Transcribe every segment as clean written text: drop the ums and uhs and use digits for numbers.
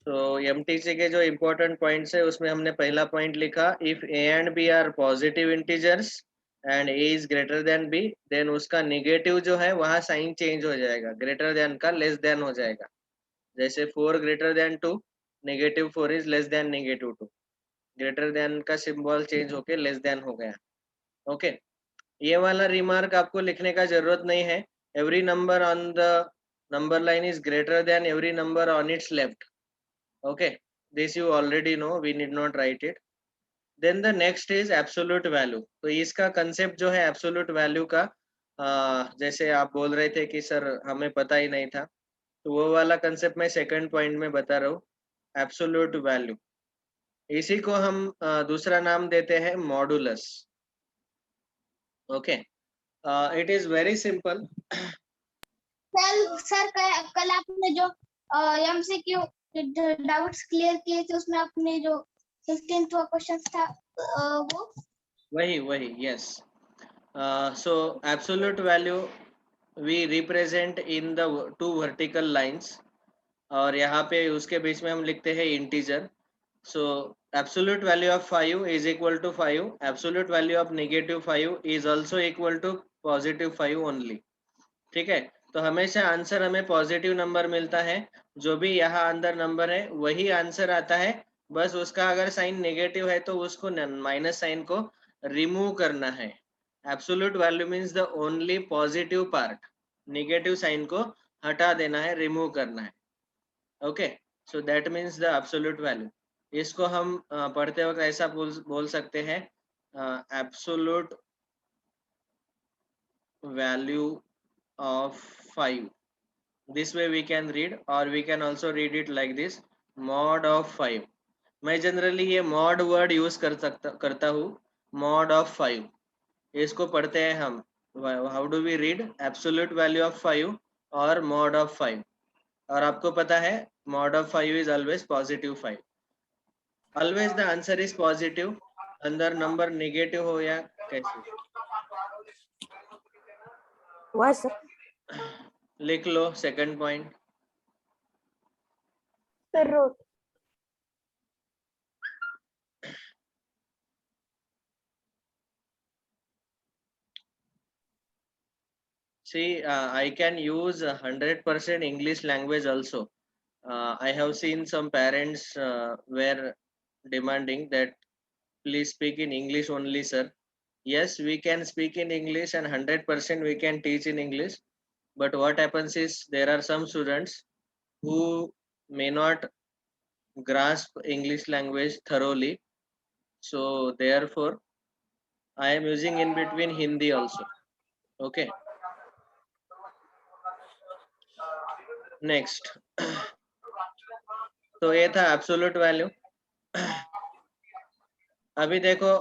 तो एमटीसी के जो इम्पोर्टेंट पॉइंट्स है उसमें हमने पहला पॉइंट लिखा, if a and b are positive integers and a is greater than b, then उसका निगेटिव जो है वहाँ साइन चेंज हो जाएगा, ग्रेटर देन का लेस देन हो जाएगा। जैसे 4 greater than 2, negative 4 is less than negative 2, greater than का सिंबल चेंज होके लेस देन हो गया। ओके, ये वाला रिमार्क आपको लिखने का जरूरत नहीं है। Every number on the number line is greater then every number on it's left. Okay, this you already know, we need not write it. Then the next is absolute value. तो इसका concept जो है absolute value का, जैसे आप बोल रहे थे कि सर हमें पता ही नहीं था, तो वो वाला concept मैं second point में बता रहा हूँ, absolute value। इसी को हम दूसरा नाम देते हैं modulus. Okay, it is very simple. Sir कल आपने जो एमसीक्यू डाउट्स क्लियर किए थे उसमें आपने जो 15th क्वेश्चन था वो वही yes. So absolute value we represent in the two vertical lines, और यहाँ पे उसके बीच में हम लिखते हैं integer. So absolute value of 5 is equal to 5, absolute value of negative 5 is also equal to positive 5 only. ठीक है, तो हमेशा आंसर हमें पॉजिटिव नंबर मिलता है, जो भी यहाँ अंदर नंबर है वही आंसर आता है। बस उसका अगर साइन नेगेटिव है तो उसको माइनस साइन को रिमूव करना है। Absolute value means the only positive part, negative sign को हटा देना है, रिमूव करना है। Okay, so that means the absolute value. इसको हम पढ़ते वक्त ऐसा बोल सकते हैं, absolute value of 5. This way we can read, or we can also read it like this, mod of 5। मैं जनरली ये mod वर्ड यूज करता हूँ, mod of 5। इसको पढ़ते हैं हम, how do we read absolute value of 5 और mod of 5। और आपको पता है mod of 5 is always positive 5, always the answer is positive, अंदर नंबर नेगेटिव हो या कैसे। लिख लो second point. See, I can use 100% English language also. I have seen some parents were demanding that please speak in English only, sir. Yes, we can speak in English and 100% we can teach in English. But what happens is there are some students who may not grasp English language thoroughly. So therefore, I am using in between Hindi also. Okay. Next. तो ये था absolute value. अभी देखो,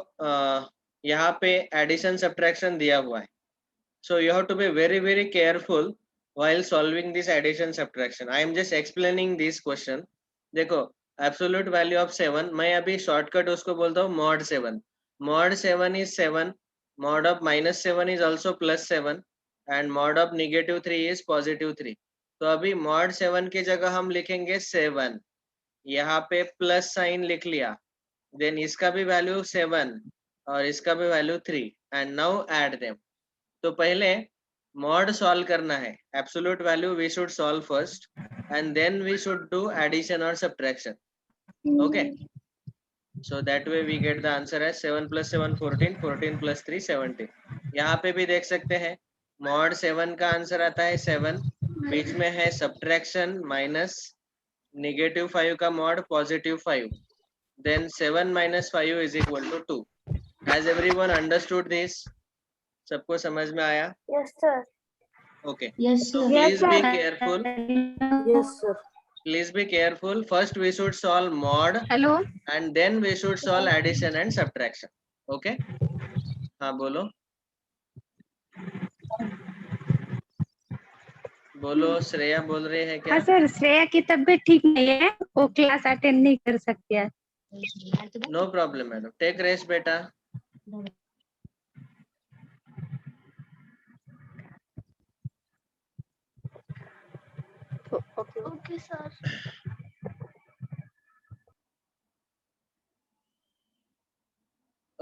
यहाँ पे addition subtraction दिया हुआ है, so you have to be very careful while solving this addition subtraction. I am just explaining this question. देखो, absolute value of 7, मैं अभी शॉर्टकट उसको बोलता हूँ mod 7। mod 7 is 7, mod of -7 is also +7 and mod of -3 is +3। तो अभी mod 7 की जगह हम लिखेंगे 7, यहाँ पे प्लस साइन लिख लिया, देन इसका भी वैल्यू 7 और इसका भी value 3 and now add them. तो पहले मॉड सॉल्व करना है, absolute value we should solve first and then we should do addition और subtraction. Okay, so that way we get the answer है 7 + 7 14, 14 + 3 17। यहाँ पे भी देख सकते हैं मॉड 7 का आंसर आता है 7, बीच में है सब्ट्रैक्शन माइनस -5 का mod +5, then 7 - 5 is equal to 2। Has everyone understood this? सबको समझ में आया? Yes, sir. Okay. Yes, So sir. please be careful. Yes, sir. Please be careful. First we should solve mod hello, and then we should solve addition and subtraction. Okay? हाँ बोलो बोलो, श्रेया बोल रही है क्या? हाँ सर, श्रेया की तबीयत ठीक नहीं है, वो क्लास अटेंड नहीं कर सकती है। No problem madam, take rest बेटा। Okay, sir.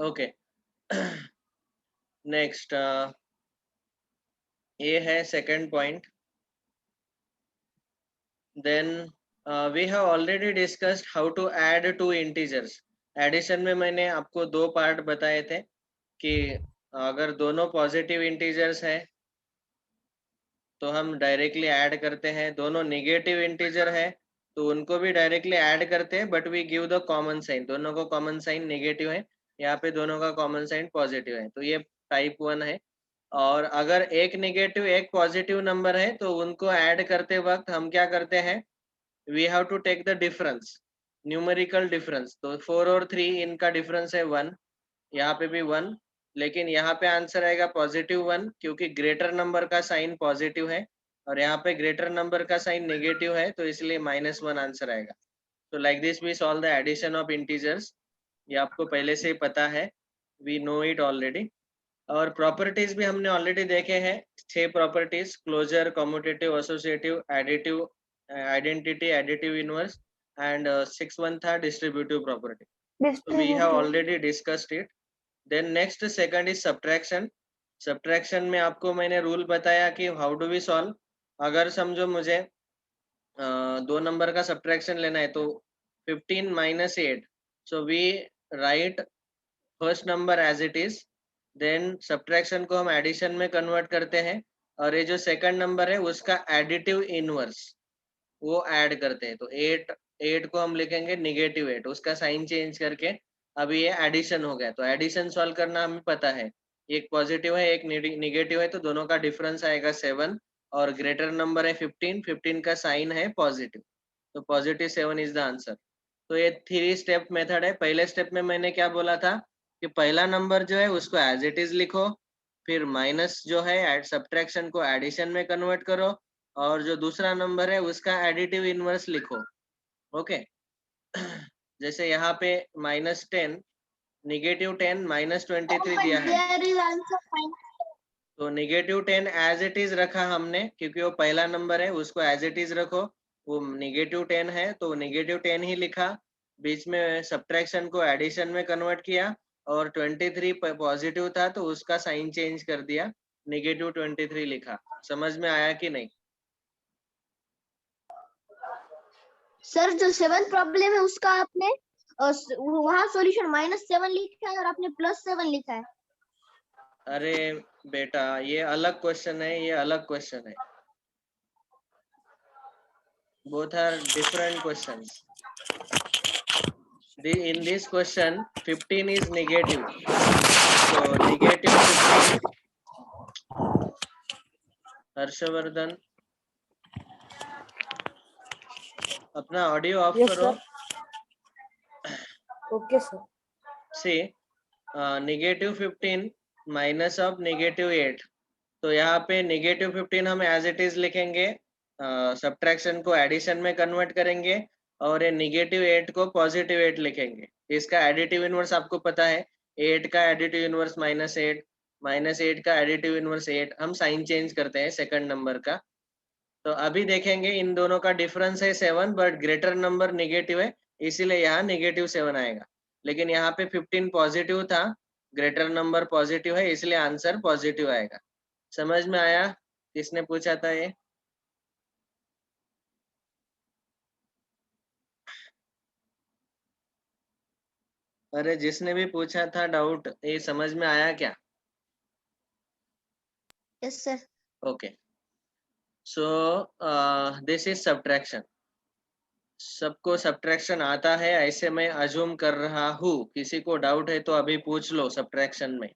ओके नेक्स्ट ये है second point. Then we have already discussed how to add two integers. Addition में मैंने आपको दो पार्ट बताए थे कि अगर दोनों पॉजिटिव इंटीजर्स है तो हम डायरेक्टली ऐड करते हैं, दोनों नेगेटिव इंटीजर है तो उनको भी डायरेक्टली ऐड करते हैं, but we give the common sign. दोनों का कॉमन साइन नेगेटिव है, यहाँ पे दोनों का कॉमन साइन पॉजिटिव है, तो ये टाइप 1 है. और अगर एक नेगेटिव एक पॉजिटिव नंबर है तो उनको ऐड करते वक्त हम क्या करते हैं, we have to take the difference, numerical difference. तो 4 और 3 इनका डिफरेंस है 1, यहाँ पे भी 1, लेकिन यहाँ पे आंसर आएगा पॉजिटिव 1 क्योंकि ग्रेटर नंबर का साइन पॉजिटिव है और यहाँ पे ग्रेटर नंबर का साइन नेगेटिव है, तो इसलिए -1 आंसर आएगा. तो like this we solve the addition of integers. ये आपको पहले से ही पता है, वी नो इट ऑलरेडी. और प्रॉपर्टीज भी हमने ऑलरेडी देखे हैं, 6 properties: closure, commutative, associative, additive, identity, additive inverse, and 6th one था distributive property. So we have already discussed it. Then next second is subtraction. Subtraction में आपको मैंने rule बताया कि how do we solve. अगर समझो मुझे दो नंबर का subtraction लेना है तो 15 minus 8. So we write first number as it is. Then subtraction को हम addition में convert करते हैं और ये जो second number है उसका additive inverse वो ऐड करते हैं. तो 8 को हम लिखेंगे -8, उसका साइन चेंज करके अभी ये एडिशन हो गया. तो एडिशन सॉल्व करना हमें पता है, एक पॉजिटिव है एक नेगेटिव है तो दोनों का डिफरेंस आएगा 7 और ग्रेटर नंबर है 15 का साइन है पॉजिटिव, तो पॉजिटिव 7 इज द आंसर. तो ये 3 स्टेप मेथड है. पहले स्टेप में मैंने क्या बोला था कि पहला नंबर जो है उसको एज इट इज लिखो, फिर माइनस जो है सब्ट्रैक्शन को एडिशन में कन्वर्ट करो और जो दूसरा नंबर है उसका एडिटिव इनवर्स लिखो. ओके जैसे यहाँ पे -10, -10 -23 दिया है There is answer fine. तो -10 एज इट इज रखा हमने क्योंकि वो पहला नंबर है, उसको एज इट इज रखो. वो -10 है तो -10 ही लिखा, बीच में सब्ट्रैक्शन को एडिशन में कन्वर्ट किया और 23 पॉजिटिव था तो उसका साइन चेंज कर दिया, -23 लिखा. समझ में आया कि नहीं? सर जो 7th प्रॉब्लम है उसका आपने वहाँ सॉल्यूशन -7 लिखा है और आपने +7 लिखा है. अरे बेटा ये अलग क्वेश्चन है, ये अलग क्वेश्चन है. Both are different questions. In this question 15 is negative, so -15. Harshvardhan अपना ऑडियो ऑफ करो. Okay sir. C -15 minus of -8, तो यहाँ पे -15 हम एज इट इज लिखेंगे, सब्ट्रैक्शन को एडिशन में कन्वर्ट करेंगे और ये -8 को +8 लिखेंगे. इसका एडिटिव इनवर्स आपको पता है, 8 का एडिटिव इनवर्स -8, -8 का एडिटिव इनवर्स 8. हम साइन चेंज करते हैं सेकंड नंबर का. तो अभी देखेंगे इन दोनों का डिफरेंस है 7 बट ग्रेटर नंबर नेगेटिव है इसीलिए यहाँ -7 आएगा. लेकिन यहाँ पे 15 पॉजिटिव था, ग्रेटर नंबर पॉजिटिव है इसलिए आंसर पॉजिटिव आएगा. समझ में आया? किसने पूछा था ये? अरे जिसने भी पूछा था डाउट, ये समझ में आया क्या? Yes sir. Okay so this is subtraction. सबको सब्ट्रैक्शन आता है ऐसे मैं अज्यूम कर रहा हूँ. किसी को डाउट है तो अभी पूछ लो सब्ट्रैक्शन में.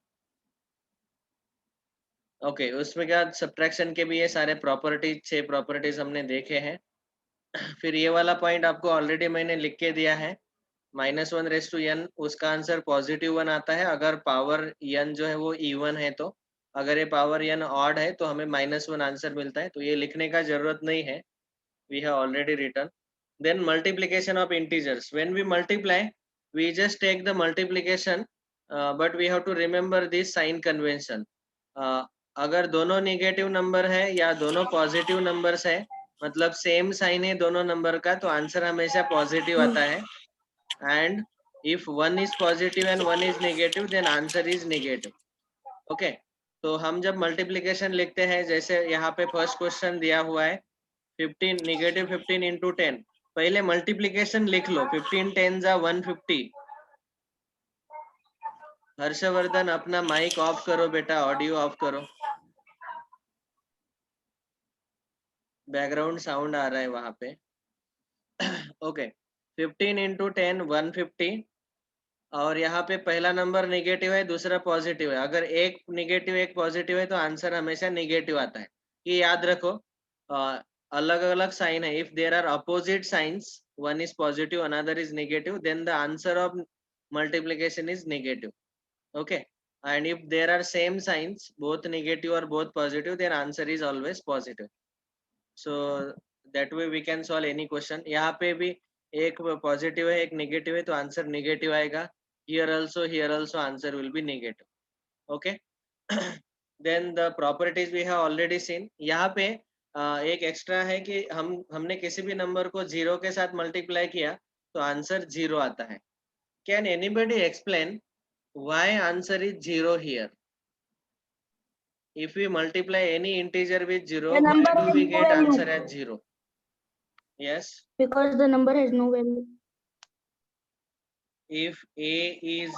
ओके उसमें क्या सब्ट्रैक्शन के भी ये सारे प्रॉपर्टीज 6 प्रॉपर्टीज हमने देखे हैं. फिर ये वाला पॉइंट आपको ऑलरेडी मैंने लिख के दिया है, -1/n उसका आंसर +1 आता है अगर पावर n जो है वो इवन है. तो अगर ये पावर n ऑड है तो हमें -1 आंसर मिलता है. तो ये लिखने का जरूरत नहीं है, we have already written. Then multiplication of integers. When we multiply, we just take the multiplication, but we have to remember this sign convention. अगर दोनों नेगेटिव नंबर है या दोनों पॉजिटिव नंबर्स है, मतलब सेम साइन है दोनों नंबर का, तो आंसर हमेशा पॉजिटिव आता है. And If one is positive and one is negative, then answer is negative. Okay. तो हम जब मल्टीप्लीकेशन लिखते हैं, जैसे यहाँ पे फर्स्ट क्वेश्चन दिया हुआ है 15 नेगेटिव 15 इंटू 10, पहले मल्टीप्लीकेशन लिख लो. 15 10 जा 150. हर्षवर्धन अपना माइक ऑफ करो बेटा, ऑडियो ऑफ करो, बैकग्राउंड साउंड आ रहा है वहां पे. ओके. 15 इंटू 10 150. और यहाँ पे पहला नंबर नेगेटिव है, दूसरा पॉजिटिव है. अगर एक नेगेटिव एक पॉजिटिव है तो आंसर हमेशा नेगेटिव आता है. ये याद रखो. अलग अलग साइन है. If there are opposite signs, one is positive another is negative, then the answer of multiplication is negative. Okay. And if there are same signs, both negative or both positive, then answer is always positive. So that way we can solve any question. यहाँ पे भी एक positive है एक negative है तो answer negative आएगा. Here also answer will be negative. Okay. Then the properties we have already seen. यहाँ पे एक एक्स्ट्रा है कि हमने किसी भी नंबर को 0 के साथ मल्टीप्लाई किया तो आंसर 0 आता है. Can anybody explain why answer is 0 here? If we multiply any integer with 0, The why number do has we no get value. answer as 0? Yes. Because the number has no value. If a is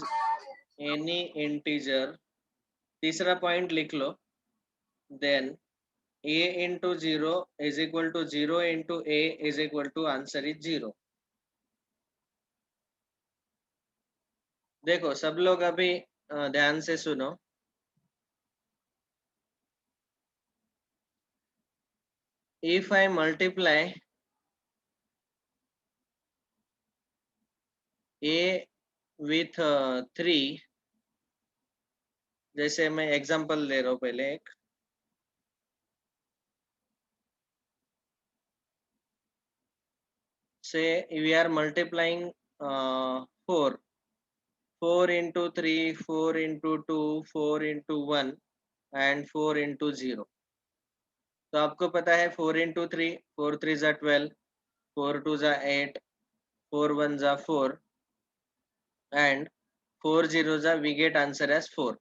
any integer, तीसरा point लिख लो, then a into 0 is equal to 0 into a is equal to answer is 0. देखो सब लोग अभी ध्यान से सुनो. If I multiply a with 3, जैसे मैं एग्जांपल ले रहा हूँ पहले एक. Say we are multiplying 4 into 3, 4 into 2, 4 into 1 and 4 into 0. तो आपको पता है 4 into 3, 4 3 जा 12, 4 2 जा 8, 4 1 जा 4 and 4 0 जा we get answer as 4.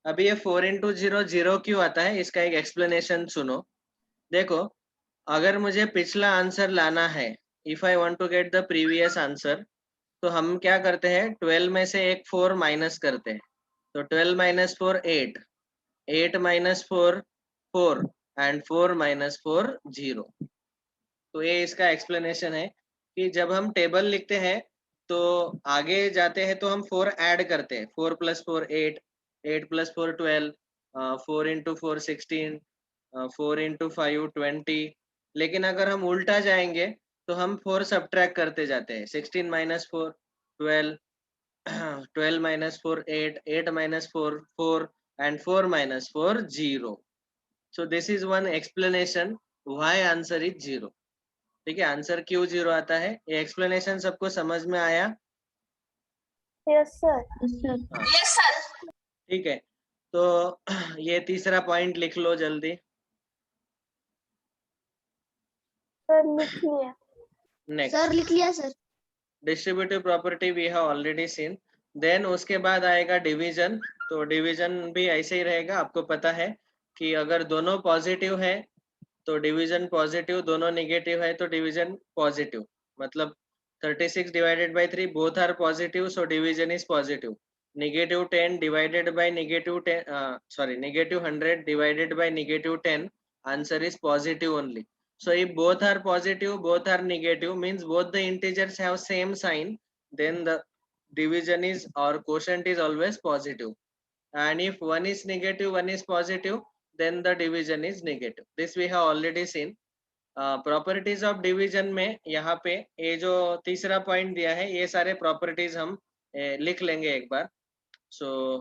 अभी ये 4 into 0 0 क्यों आता है, इसका एक एक्सप्लेनेशन सुनो. देखो अगर मुझे पिछला आंसर लाना है, if I want to get the previous answer, तो हम क्या करते हैं 12 में से एक 4 माइनस करते हैं. तो 12 minus 4 8, 8 minus 4 4 and 4 minus 4 0. तो ये इसका एक्सप्लेनेशन है कि जब हम टेबल लिखते हैं तो आगे जाते हैं तो हम 4 ऐड करते हैं. 4 plus 4 8, 8 plus 4 12, 4 into 4 16, 4 into 5 20. लेकिन अगर हम उल्टा जाएंगे तो हम 4 सब्ट्रैक्ट करते जाते हैं. 16 minus 4 12, 12 minus 4 8, 8 minus 4 4 and 4 minus 4 0. So this is one explanation why answer is 0. ठीक है, आंसर क्यों 0 आता है, ये एक्सप्लेनेशन सबको समझ में आया? Yes, sir. Yes, sir. ठीक है, तो ये तीसरा पॉइंट लिख लो जल्दी. Sir, लिख लिया. नेक्स्ट सर लिख लिया sir. Distributive property we have already seen. Then उसके बाद आएगा डिवीजन. तो डिवीजन भी ऐसे ही रहेगा. आपको पता है कि अगर दोनों पॉजिटिव है तो डिवीजन पॉजिटिव, दोनों नेगेटिव है तो डिवीजन पॉजिटिव. मतलब 36 divided by 3 both are positive, so division is positive. Negative 10 divided by negative 10, negative 100 divided by negative 10, answer is positive only. So if both are positive, both are negative, means both the integers have same sign, then the division is or quotient is always positive. And if one is negative, one is positive, then the division is negative. This we have already seen. Properties of division में यहाँ पे ये जो तीसरा point दिया है, ये सारे प्रॉपर्टीज हम लिख लेंगे एक बार. सो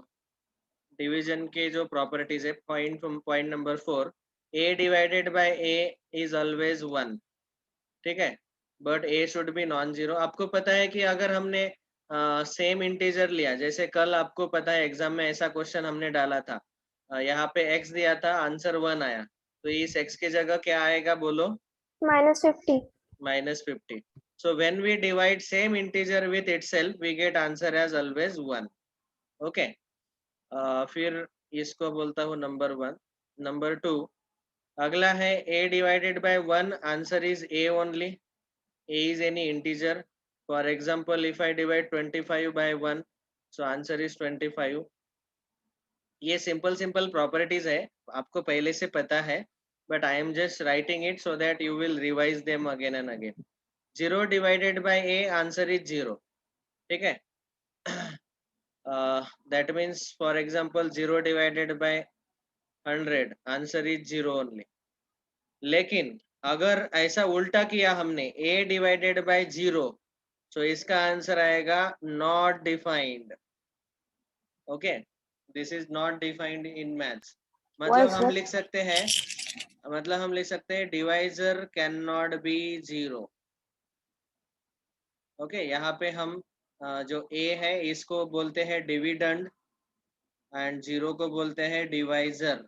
डिवीजन के जो प्रॉपर्टीज है, point number 4, a divided by a is always 1. ठीक है, but a should be non zero. आपको पता है कि अगर हमने सेम इंटीजर लिया, जैसे कल आपको पता है एग्जाम में ऐसा क्वेश्चन हमने डाला था, यहाँ पे x दिया था, आंसर 1 आया, तो इस x की जगह क्या आएगा बोलो? -50. -50. So when we divide same integer with itself, we get answer as always 1. Okay. फिर इसको बोलता हूँ नंबर 1. नंबर 2, अगला है a divided by 1, answer is a only. A is any integer. For example, if I divide 25 by 1, so answer is 25. ये simple properties है, आपको पहले से पता है, but I am just writing it so that you will revise them again and again. 0 divided by a, answer is 0. ठीक है. That means for example 0 divided by 100, answer is 0 only. लेकिन अगर ऐसा उल्टा किया हमने, a divided by 0, so इसका answer आएगा not defined. Okay, this is not defined in maths. मतलब हम लिख सकते हैं, मतलब हम लिख सकते हैं divisor can not be 0. Okay, यहाँ पे हम जो a है इसको बोलते हैं डिविडेंड एंड 0 को बोलते हैं डिवाइजर.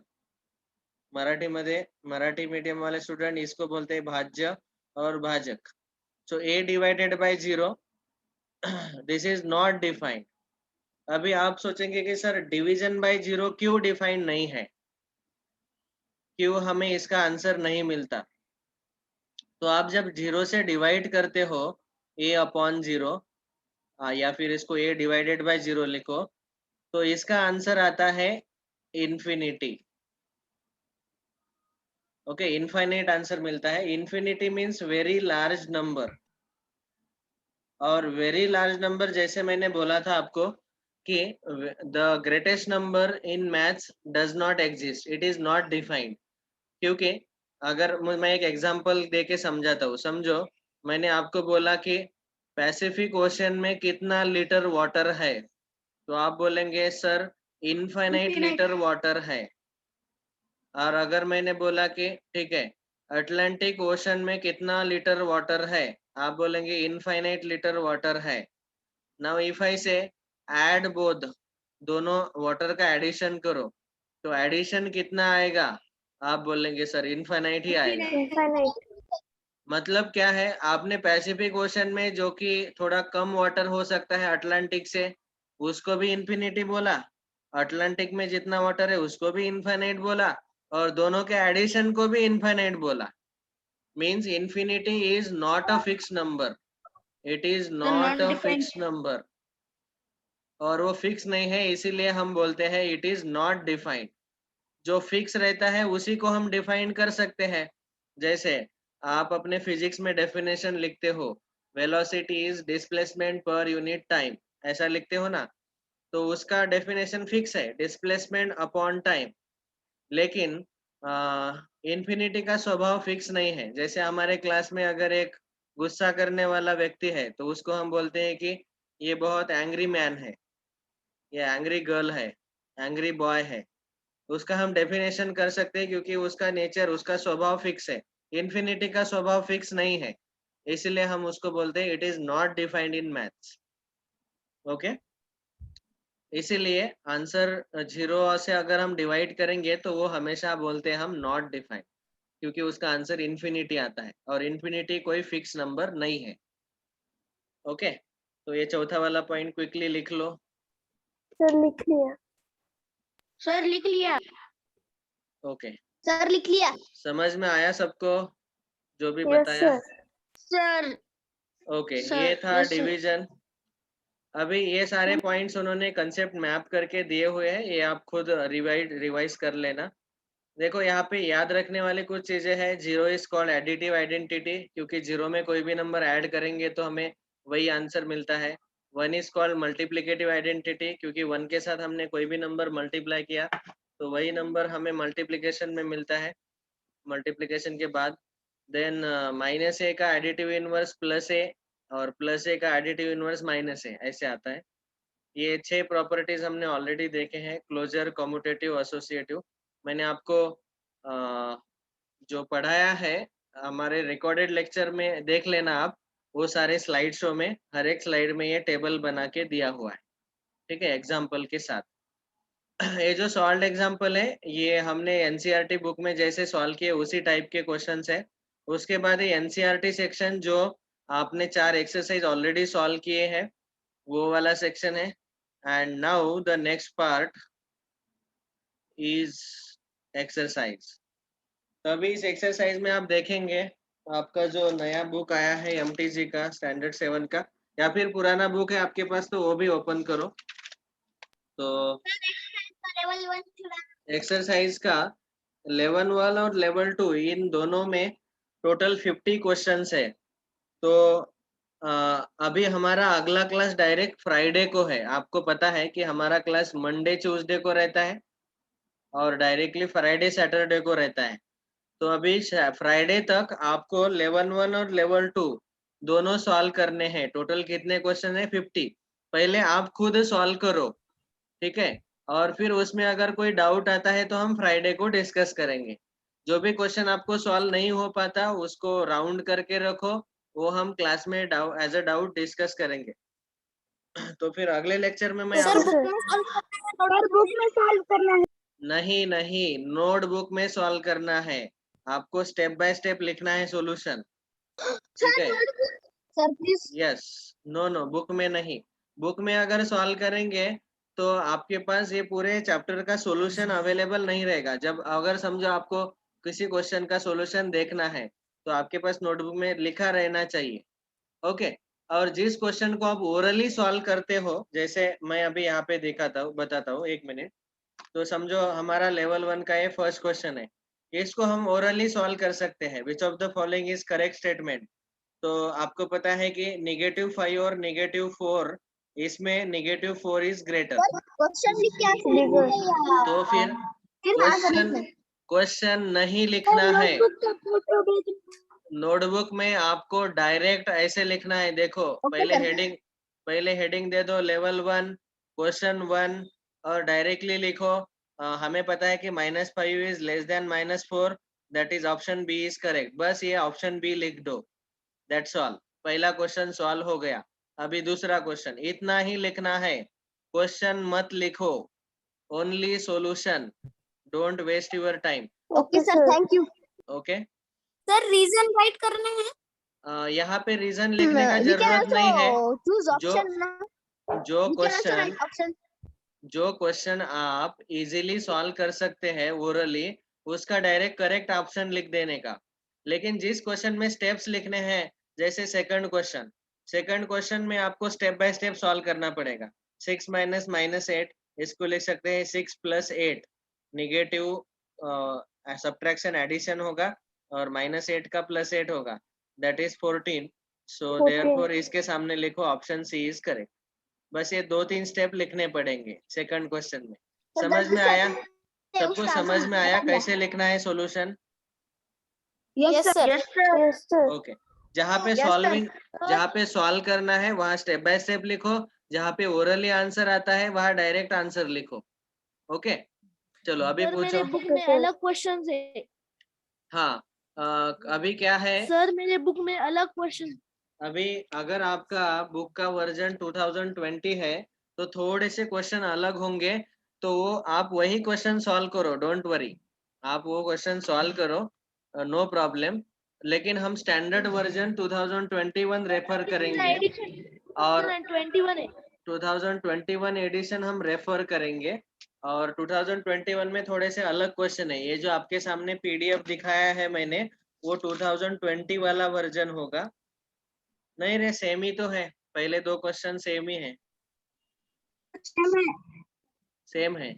मराठी मीडियम वाले स्टूडेंट इसको बोलते हैं भाज्य और भाजक. सो a divided by 0, this is not defined. अभी आप सोचेंगे कि सर डिवीजन बाय 0 क्यों डिफाइंड नहीं है, क्यों हमें इसका आंसर नहीं मिलता. तो आप जब 0 से डिवाइड करते हो a अपॉन 0, या फिर इसको a डिवाइडेड बाय 0 लिखो, तो इसका आंसर आता है इन्फिनिटी. ओके, इनफाइनाइट आंसर मिलता है. Infinity means very large number. और वेरी लार्ज नंबर जैसे मैंने बोला था आपको कि the greatest number in maths does not exist, it is not defined. क्योंकि अगर मैं एक एग्जांपल देके समझाता हूँ. समझो, मैंने आपको बोला कि पैसिफिक ओशन में कितना लीटर वाटर है, तो आप बोलेंगे सर इनफाइनाइट लीटर वाटर है. और अगर मैंने बोला कि ठीक है अटलांटिक ओशन में कितना लीटर वाटर है, आप बोलेंगे इनफाइनाइट लीटर वाटर है. नाउ इफ आई से ऐड बोथ, दोनों वाटर का एडिशन करो, तो एडिशन कितना आएगा, आप बोलेंगे सर इनफाइनाइट ही आएगा. Infinite. मतलब क्या है, आपने पैसिफिक ओशन में जो कि थोड़ा कम वाटर हो सकता है अटलांटिक से, उसको भी इन्फिनिटी बोला. अटलांटिक में जितना वाटर है उसको भी इनफाइनाइट बोला, और दोनों के एडिशन को भी इनफाइनाइट बोला. Means infinity is not a fix number, it is not a fix number. और वो फिक्स नहीं है, इसीलिए हम बोलते हैं इट इज नॉट डिफाइंड. जो फिक्स रहता है उसी को हम डिफाइन कर सकते हैं. जैसे आप अपने फिजिक्स में डेफिनेशन लिखते हो, velocity is displacement per unit time, ऐसा लिखते हो ना, तो उसका डेफिनेशन फिक्स है, डिस्प्लेसमेंट अपॉन टाइम. लेकिन इन्फिनिटी का स्वभाव फिक्स नहीं है. जैसे हमारे क्लास में अगर एक गुस्सा करने वाला व्यक्ति है, तो उसको हम बोलते हैं कि ये बहुत एंग्री मैन है, ये एंग्री गर्ल है, एंग्री बॉय है. उसका हम डेफिनेशन कर सकते हैं क्योंकि उसका नेचर, उसका स्वभाव फिक्स है. इन्फिनिटी का स्वभाव फिक्स नहीं है, इसलिए हम उसको बोलते हैं it is not defined in maths. Okay, इसीलिए आंसर 0 से अगर हम डिवाइड करेंगे तो वो हमेशा बोलते हैं हम नॉट डिफाइंड, क्योंकि उसका आंसर इन्फिनिटी आता है, और इन्फिनिटी कोई फिक्स नंबर नहीं है. ओके, तो ये चौथा वाला पॉइंट क्विकली लिख लो. Sir, लिख लिया. सर लिख लिया. ओके, सर लिख लिया. समझ में आया सबको जो भी Yes, बताया? sir. सर. ओके, Sir, ये था yes, sir. डिवीजन. अभी ये सारे पॉइंट्स उन्होंने कंसेप्ट मैप करके दिए हुए हैं, ये आप खुद रिवाइज कर लेना. देखो यहाँ पे याद रखने वाली कुछ चीजें हैं. 0 इज कॉल्ड एडिटिव आइडेंटिटी, क्योंकि 0 में कोई भी नंबर ऐड करेंगे तो हमें वही आंसर मिलता है. 1 इज कॉल्ड मल्टीप्लिकेटिव आइडेंटिटी, क्योंकि 1 के साथ हमने कोई भी नंबर मल्टीप्लाई किया तो वही नंबर हमें मल्टीप्लिकेशन में मिलता है, मल्टीप्लिकेशन के बाद. देन -a का एडिटिव इनवर्स +a, और +a का एडिटिव इनवर्स -a, ऐसे आता है. ये 6 प्रॉपर्टीज हमने ऑलरेडी देखे हैं, क्लोजर, कम्यूटेटिव, एसोसिएटिव. मैंने आपको जो पढ़ाया है हमारे रिकॉर्डेड लेक्चर में देख लेना आप, वो सारे स्लाइड शो में हर एक स्लाइड में ये टेबल बना के दिया हुआ है. ठीक है, एग्जाम्पल के साथ. ये जो सॉल्व एग्जाम्पल है ये हमने एनसीईआरटी बुक में जैसे सॉल्व किए उसी टाइप के क्वेश्चंस है. उसके बाद ये एनसीईआरटी सेक्शन जो आपने 4 एक्सरसाइज ऑलरेडी सॉल्व किए हैं, वो वाला सेक्शन है. And now the next part is exercise. तो अभी इस एक्सरसाइज में आप देखेंगे आपका जो नया बुक आया है एमटीजी का स्टैंडर्ड 7 का, या फिर पुराना बुक है आपके पास तो वो भी ओपन करो. तो लेवल 1 थोड़ा एक्सरसाइज का लेवल 1 और लेवल 2 इन दोनों में टोटल 50 क्वेश्चंस है. तो अभी हमारा अगला क्लास डायरेक्ट फ्राइडे को है. आपको पता है कि हमारा क्लास मंडे ट्यूसडे को रहता है और डायरेक्टली फ्राइडे सैटरडे को रहता है. तो अभी फ्राइडे तक आपको लेवल 1 और लेवल 2 दोनों सॉल्व करने हैं. टोटल कितने क्वेश्चन है? 50. पहले आप खुद सॉल्व करो, ठीक है, और फिर उसमें अगर कोई डाउट आता है तो हम फ्राइडे को डिस्कस करेंगे. जो भी क्वेश्चन आपको सॉल्व नहीं हो पाता उसको राउंड करके रखो, वो हम क्लास में एज अ डाउट डिस्कस करेंगे. तो फिर अगले लेक्चर में मैं ओके आपको सर बुक में सॉल्व करना है नहीं नोटबुक में सॉल्व करना है. आपको स्टेप बाय स्टेप लिखना है सॉल्यूशन, ठीक है. Sir please yes. No book में नहीं. बुक में अगर सॉल्व करेंगे तो आपके पास ये पूरे चैप्टर का सॉल्यूशन अवेलेबल नहीं रहेगा. जब अगर समझो आपको किसी क्वेश्चन का सॉल्यूशन देखना है तो आपके पास नोटबुक में लिखा रहना चाहिए. ओके. और जिस क्वेश्चन को आप ओरली सॉल्व करते हो, जैसे मैं अभी यहाँ पे दिखाता हूँ, बताता हूँ, 1 मिनट. तो समझो हमारा लेवल 1 का ये फर्स्ट क्वेश्चन है. इसको हम ओरली सॉल्व कर सकते हैं. Which of the following is correct statement. तो आपको पता है कि -5 और -4, इसमें -4 इज ग्रेटर. क्वेश्चन लिख के बिगर तो फिर क्वेश्चन नहीं लिखना है. का फोटो भेज नोटबुक में आपको डायरेक्ट ऐसे लिखना है. देखो पहले हेडिंग दे दो लेवल 1 क्वेश्चन 1 और डायरेक्टली लिखो. हमें पता है कि -5 is less than -4, that is option B is correct. बस ये ऑप्शन बी लिख दो. That's all. पहला क्वेश्चन सॉल्व हो गया. अभी दूसरा क्वेश्चन, इतना ही लिखना है. क्वेश्चन मत लिखो, only solution. Don't waste your time. Okay sir thank you okay. Sir reason write करने हैं यहाँ पे रीजन लिखने का जरूरत नहीं है. चूज जो ऑप्शन जो we can also question write option जो क्वेश्चन आप इजीली सॉल्व कर सकते हैं ओरली, उसका डायरेक्ट करेक्ट ऑप्शन लिख देने का. लेकिन जिस क्वेश्चन में स्टेप्स लिखने हैं, जैसे सेकंड क्वेश्चन में आपको स्टेप बाय स्टेप सॉल्व करना पड़ेगा. 6 माइनस -8, इसको लिख सकते हैं 6 + 8. निगेटिव सब्ट्रैक्शन एडिशन होगा और -8 का +8 होगा, दैट इज 14. सो 14 देयरफॉर इसके सामने लिखो ऑप्शन सी इज करेक्ट. बस ये 2-3 स्टेप लिखने पड़ेंगे सेकंड क्वेश्चन में. समझ में आया? सबको समझ में आया कैसे लिखना है solution? Yes sir yes sir okay. जहाँ पे Yes, sir. जहाँ पे सॉल्व करना है वहाँ स्टेप बाय स्टेप लिखो. जहाँ पे ओरली आंसर आता है वहाँ डायरेक्ट आंसर लिखो. ओके. चलो अभी सर पूछो. मेरे बुक में अलग क्वेश्चन है हाँ. अभी क्या है? सर मेरे बुक में अलग क्वेश्चन अभी अगर आपका बुक का वर्जन 2020 है तो थोड़े से क्वेश्चन अलग होंगे. तो वो आप वही क्वेश्चन सॉल्व करो, डोंट वरी. आप वो क्वेश्चन सॉल्व करो, नो प्रॉब्लम. लेकिन हम स्टैंडर्ड वर्जन 2021 रेफर करेंगे और 21 है 2021 एडिशन हम रेफर करेंगे. और 2021 में थोड़े से अलग क्वेश्चन है. ये जो आपके सामने पीडीएफ दिखाया है मैंने, वो 2020 वाला वर्जन होगा. नहीं रे, सेम ही तो है. पहले 2 क्वेश्चन सेम ही है. सेम है.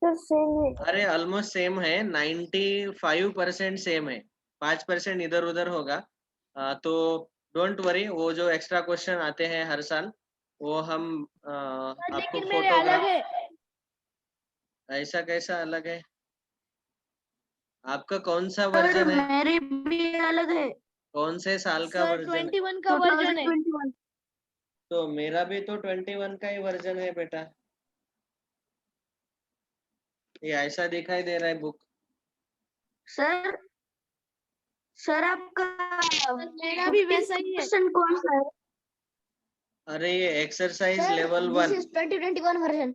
सर सेम है अरे ऑलमोस्ट सेम है. 95% सेम है. 5% इधर उधर होगा. तो डोंट वरी. वो जो एक्स्ट्रा क्वेश्चन आते हैं हर साल, वो हम आपको लेकिन मेरे अलग फोटोग्राफ. है ऐसा कैसा अलग है? आपका कौन सा वर्जन है? मेरे भी अलग है कौन से साल का सर वर्जन है? 21 का वर्जन है 2021 तो मेरा भी तो 21 का ही वर्जन है बेटा. ये ऐसा दिखाई दे रहा है बुक. सर सर आपका मेरा भी वैसा ही है क्वेश्चन कौन सा है अरे ये exercise sir level this 1. Is 2021 version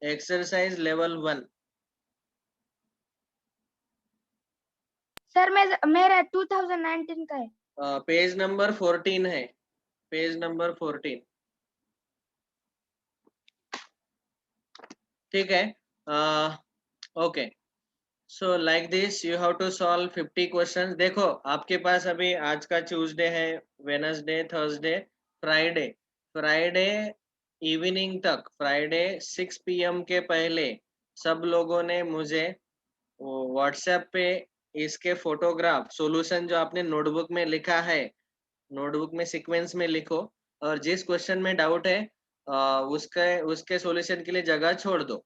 exercise level 1. Sir मेरा 2019 का है पेज नंबर 14 है, पेज नंबर 14। ठीक है, okay. So like this you have to solve 50 questions. देखो आपके पास अभी आज का ट्यूसडे है, Wednesday, Thursday, Friday, Friday evening तक, फ्राइडे 6 PM के पहले सब लोगों ने मुझे व्हाट्सएप पे इसके फोटोग्राफ, सॉल्यूशन जो आपने नोटबुक में लिखा है, नोटबुक में सीक्वेंस में लिखो, और जिस क्वेश्चन में डाउट है उसके सॉल्यूशन के लिए जगह छोड़ दो।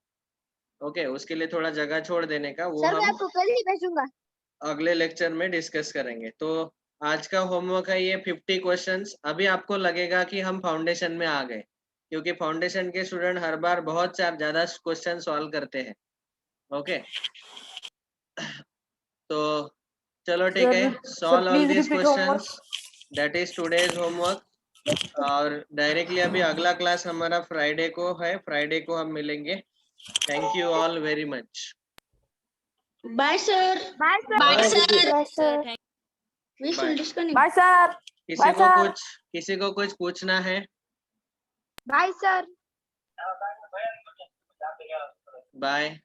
ओके, उसके लिए थोड़ा जगह छोड़ देने का, वो सर मैं हम आपको कल ही भेजूंगा। अगले लेक्चर में डिस्कस करेंगे। तो आज का होमवर्क है ये 50 क्वेश्चंस। अभी आपको लगेगा कि हम फाउंडेशन में आ गए, क्योंकि फाउंडेशन के स्टूडेंट हर बार बहुत ज्यादा क्वेश्चन सॉल्व करते हैं। ओके, तो चलो ठीक है, solve all this questions, that is today's homework. और डायरेक्टली अभी अगला क्लास हमारा फ्राइडे को है, फ्राइडे को हम मिलेंगे। Thank you all very much. Bye sir. Bye sir. Bye bye sir. We bye. Should disconnect. Bye sir. किसी को कुछ पूछना है? Bye sir. Bye.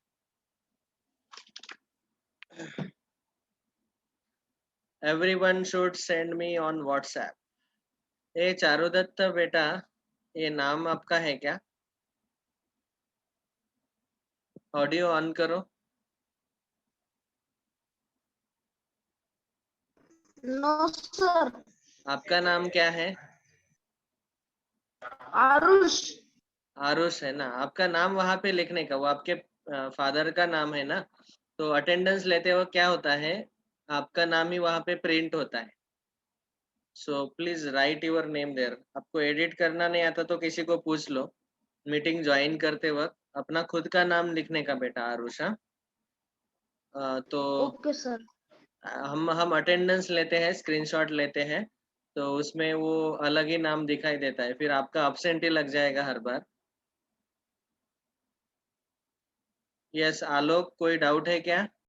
Everyone should send me on WhatsApp. ये चारुदत्त बेटा, ये नाम आपका है क्या? ऑडियो ऑन करो। No sir. आपका नाम क्या है? आरुष। आरुष है ना? आपका नाम वहां पे लिखने का, वो आपके फादर का नाम है ना? तो अटेंडेंस लेते वक्त क्या होता है, आपका नाम ही वहां पे प्रिंट होता है। So please write your name there. आपको एडिट करना नहीं आता तो किसी को पूछ लो, मीटिंग ज्वाइन करते वक्त अपना खुद का नाम लिखने का बेटा, आरुष। हाँ? तो ओके सर। हम अटेंडेंस लेते हैं, स्क्रीनशॉट लेते हैं, तो उसमें वो अलग ही नाम दिखाई देता है, फिर आपका अब्सेंट ही लग जाएगा हर बार। यस आलोक, कोई डाउट है क्या?